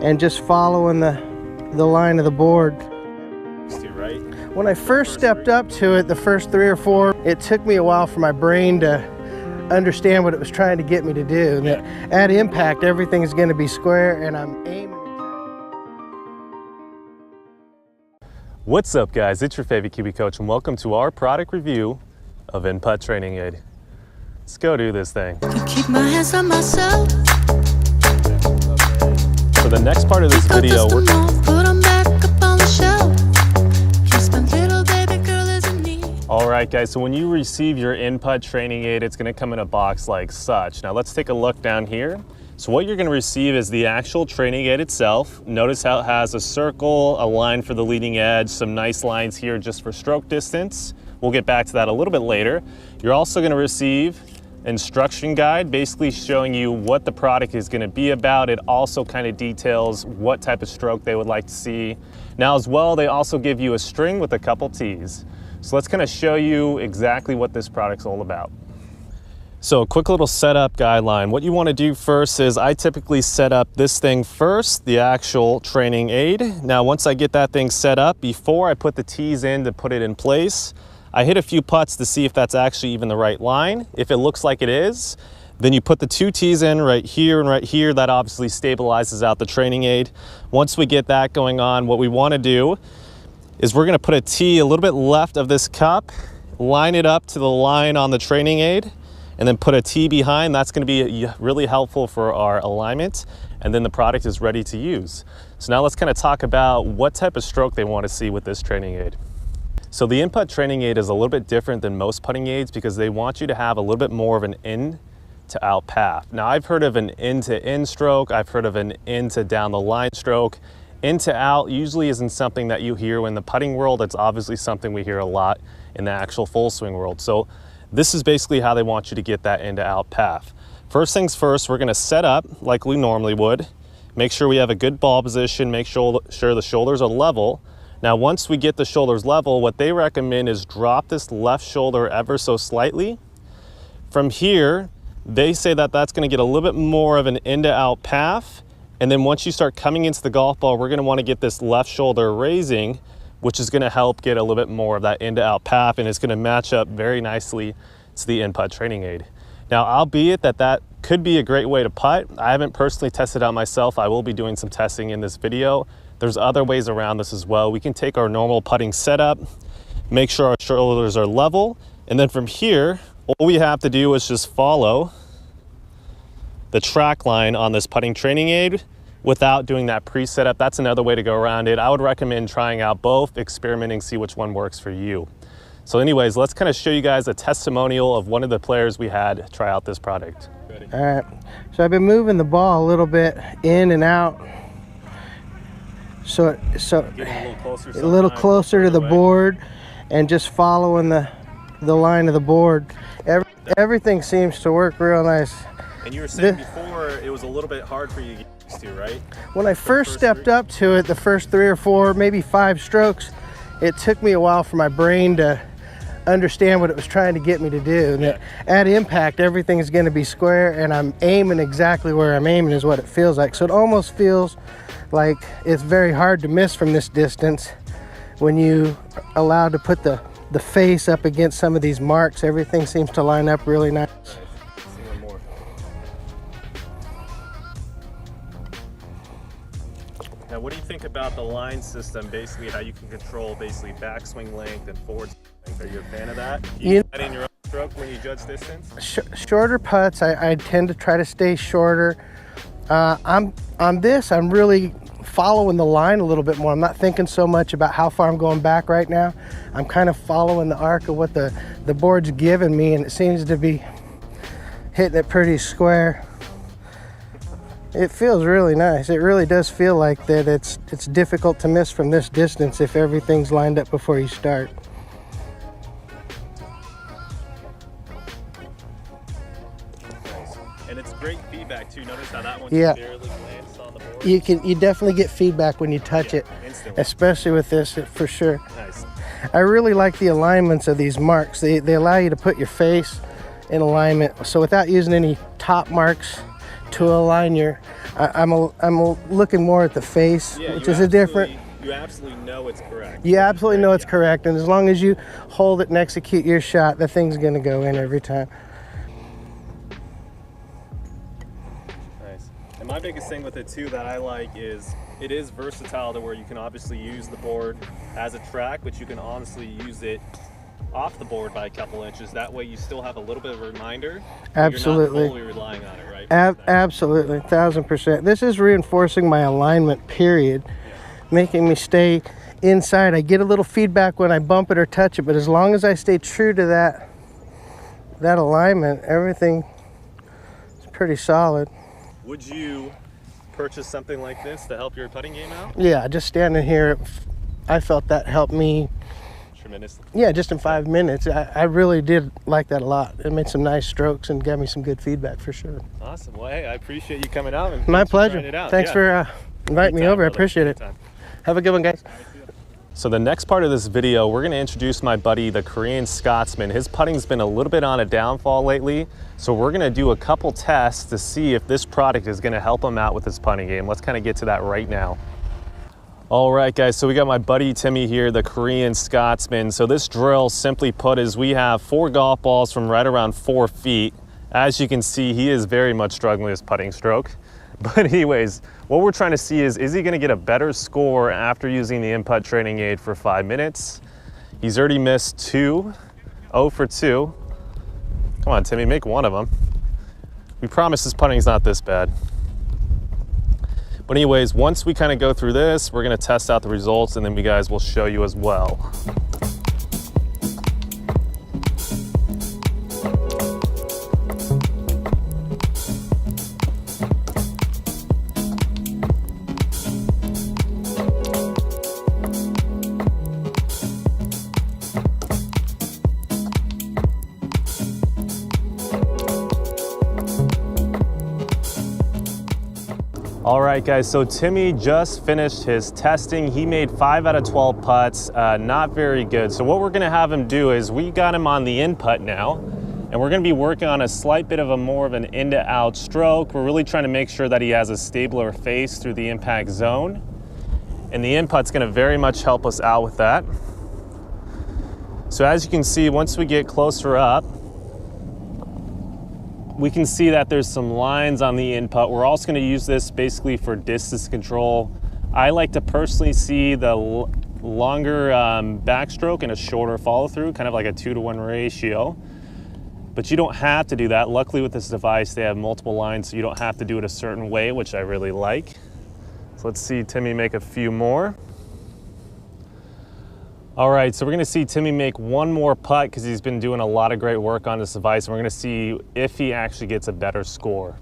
and just following the line of the board. Right. When I first stepped up to it, the first 3 or 4, it took me a while for my brain to understand what it was trying to get me to do. And that at impact, everything's going to be square, and I'm aiming. What's up, guys? It's your favorite Kiwi coach, and welcome to our product review of Input Training Aid. Let's go do this thing. Keep my hands on myself. For the next part of this video, we're Alright guys, so when you receive your Input Training Aid, it's going to come in a box like such. Now let's take a look down here. So what you're going to receive is the actual training aid itself. Notice how it has a circle, a line for the leading edge, some nice lines here just for stroke distance. We'll get back to that a little bit later. You're also going to receive instruction guide, basically showing you what the product is going to be about. It also kind of details what type of stroke they would like to see. Now as well, they also give you a string with a couple tees. So let's kind of show you exactly what this product's all about. So a quick little setup guideline. What you want to do first is I typically set up this thing first, the actual training aid. Now once I get that thing set up, before I put the tees in to put it in place, I hit a few putts to see if that's actually even the right line. If it looks like it is, then you put the 2 tees in right here and right here. That obviously stabilizes out the training aid. Once we get that going on, what we want to do is we're going to put a tee a little bit left of this cup, line it up to the line on the training aid, and then put a tee behind. That's going to be really helpful for our alignment, and then the product is ready to use. So now let's kind of talk about what type of stroke they want to see with this training aid. So the Input Training Aid is a little bit different than most putting aids because they want you to have a little bit more of an in to out path. Now I've heard of an in to in stroke, I've heard of an in to down the line stroke. In to out usually isn't something that you hear in the putting world. It's obviously something we hear a lot in the actual full swing world. So this is basically how they want you to get that in to out path. First things first, we're going to set up like we normally would. Make sure we have a good ball position, make sure the shoulders are level. Now once we get the shoulders level, what they recommend is drop this left shoulder ever so slightly. From here, they say that that's going to get a little bit more of an in to out path. And then once you start coming into the golf ball, we're going to want to get this left shoulder raising, which is going to help get a little bit more of that in to out path, and it's going to match up very nicely to the Input Training Aid. Now, albeit that could be a great way to putt, I haven't personally tested out myself. I will be doing some testing in this video. There's other ways around this as well. We can take our normal putting setup, make sure our shoulders are level, and then from here, all we have to do is just follow the track line on this putting training aid without doing that pre-setup. That's another way to go around it. I would recommend trying out both, experimenting, see which one works for you. So anyways, let's kind of show you guys a testimonial of one of the players we had try out this product. Ready? All right, so I've been moving the ball a little bit in and out. So a little closer to the board and just following the line of the board. Everything seems to work real nice. And you were saying before it was a little bit hard for you to get used to, right? When I first stepped up to it, the first 3 or 4, maybe 5 strokes, it took me a while for my brain to understand what it was trying to get me to do. And that at impact, everything's going to be square, and I'm aiming exactly where I'm aiming is what it feels like. So it almost feels like it's very hard to miss from this distance when you are allowed to put the face up against some of these marks. Everything seems to line up really nice. Now, what do you think about the line system, basically how you can control basically backswing length and forward length? Are you a fan of that? You use that in your own stroke when you judge distance? Shorter putts, I tend to try to stay shorter. On this, I'm really following the line a little bit more. I'm not thinking so much about how far I'm going back right now. I'm kind of following the arc of what the board's giving me, and it seems to be hitting it pretty square. It feels really nice. It really does feel like that it's difficult to miss from this distance if everything's lined up before you start. And it's great feedback too. Notice how that one barely lands on the board. You definitely get feedback when you touch it, instantly. Especially with this, for sure. Nice. I really like the alignments of these marks. They allow you to put your face in alignment. So without using any top marks to align your. I'm looking more at the face, which is a different. You absolutely know it's correct. You absolutely know it's correct, and as long as you hold it and execute your shot, the thing's going to go in every time. Nice. And my biggest thing with it too that I like is it is versatile to where you can obviously use the board as a track, but you can honestly use it off the board by a couple inches. That way you still have a little bit of a reminder. Absolutely. You're not fully relying on it, right? Absolutely, 1000%. This is reinforcing my alignment, period. Making me stay inside. I get a little feedback when I bump it or touch it, but as long as I stay true to that alignment, everything is pretty solid. Would you purchase something like this to help your putting game out? Yeah, just standing here, I felt that helped me tremendously. Yeah, just in 5 minutes. I really did like that a lot. It made some nice strokes and gave me some good feedback for sure. Awesome. Well, hey, I appreciate you coming out. And My pleasure. Thanks for inviting me over. I brother. appreciate it. Have a good one, guys. So the next part of this video, we're going to introduce my buddy, the Korean Scotsman. His putting's been a little bit on a downfall lately, so we're going to do a couple tests to see if this product is going to help him out with his putting game. Let's kind of get to that right now. All right, guys, so we got my buddy Timmy here, the Korean Scotsman. So this drill, simply put, is we have 4 golf balls from right around 4 feet. As you can see, he is very much struggling with his putting stroke. But anyways, what we're trying to see is he going to get a better score after using the input training aid for 5 minutes? He's already missed 2, 0 for 2. Come on, Timmy, make one of them. We promise his putting's not this bad. But anyways, once we kind of go through this, we're going to test out the results, and then we guys will show you as well. All right, guys, so Timmy just finished his testing. He made 5 out of 12 putts, not very good. So what we're gonna have him do is we got him on the in putt now, and we're gonna be working on a slight bit of a more of an in to out stroke. We're really trying to make sure that he has a stabler face through the impact zone. And the in putt's gonna very much help us out with that. So as you can see, once we get closer up, we can see that there's some lines on the input. We're also gonna use this basically for distance control. I like to personally see the longer backstroke and a shorter follow through, kind of like a 2-to-1 ratio. But you don't have to do that. Luckily with this device, they have multiple lines, so you don't have to do it a certain way, which I really like. So let's see Timmy make a few more. All right, so we're gonna see Timmy make one more putt because he's been doing a lot of great work on this device, and we're gonna see if he actually gets a better score.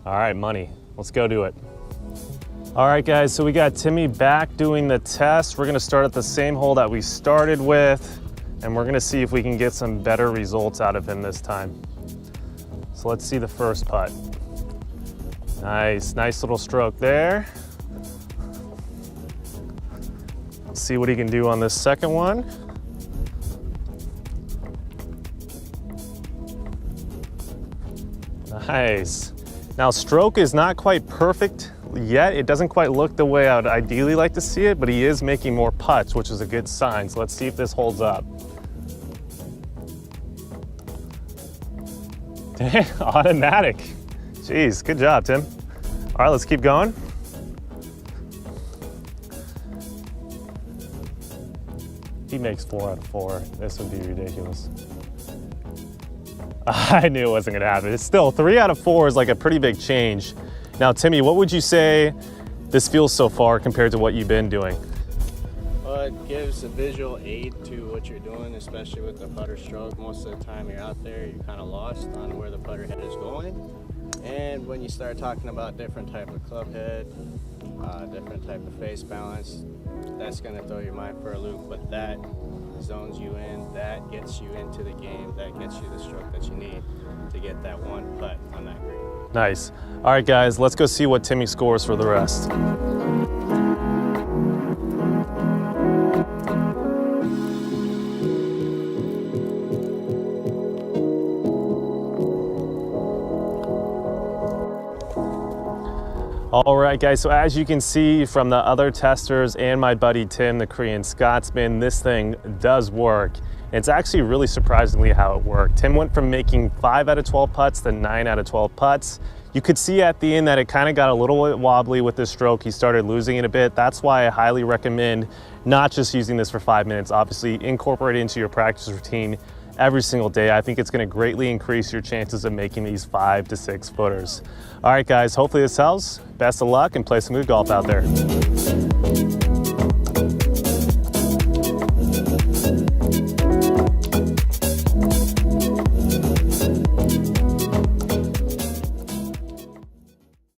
All right, money, let's go do it. All right, guys, so we got Timmy back doing the test. We're gonna start at the same hole that we started with, and we're gonna see if we can get some better results out of him this time. So let's see the first putt. Nice little stroke there. See what he can do on this second one. Nice. Now stroke is not quite perfect yet. It doesn't quite look the way I would ideally like to see it, but he is making more putts, which is a good sign. So let's see if this holds up. Dang, automatic. Jeez, good job, Tim. All right, let's keep going. He makes 4 out of 4. This would be ridiculous. I knew it wasn't gonna happen. It's still 3 out of 4 is like a pretty big change. Now, Timmy, what would you say this feels so far compared to what you've been doing? Well, it gives a visual aid to what you're doing, especially with the putter stroke. Most of the time you're out there, you're kind of lost on where the putter head is going. And when you start talking about different type of club head, different type of face balance, that's going to throw your mind for a loop, but that zones you in, that gets you into the game, that gets you the stroke that you need to get that one putt on that green. Nice. All right, guys, let's go see what Timmy scores for the rest. All right, guys, so as you can see from the other testers and my buddy Tim, the Korean Scotsman, this thing does work. It's actually really surprisingly how it worked. Tim went from making 5 out of 12 putts to 9 out of 12 putts. You could see at the end that it kind of got a little bit wobbly with the stroke. He started losing it a bit. That's why I highly recommend not just using this for 5 minutes. Obviously, incorporate it into your practice routine every single day. I think it's going to greatly increase your chances of making these 5 to 6 footers. All right, guys, hopefully this helps. Best of luck and play some good golf out there.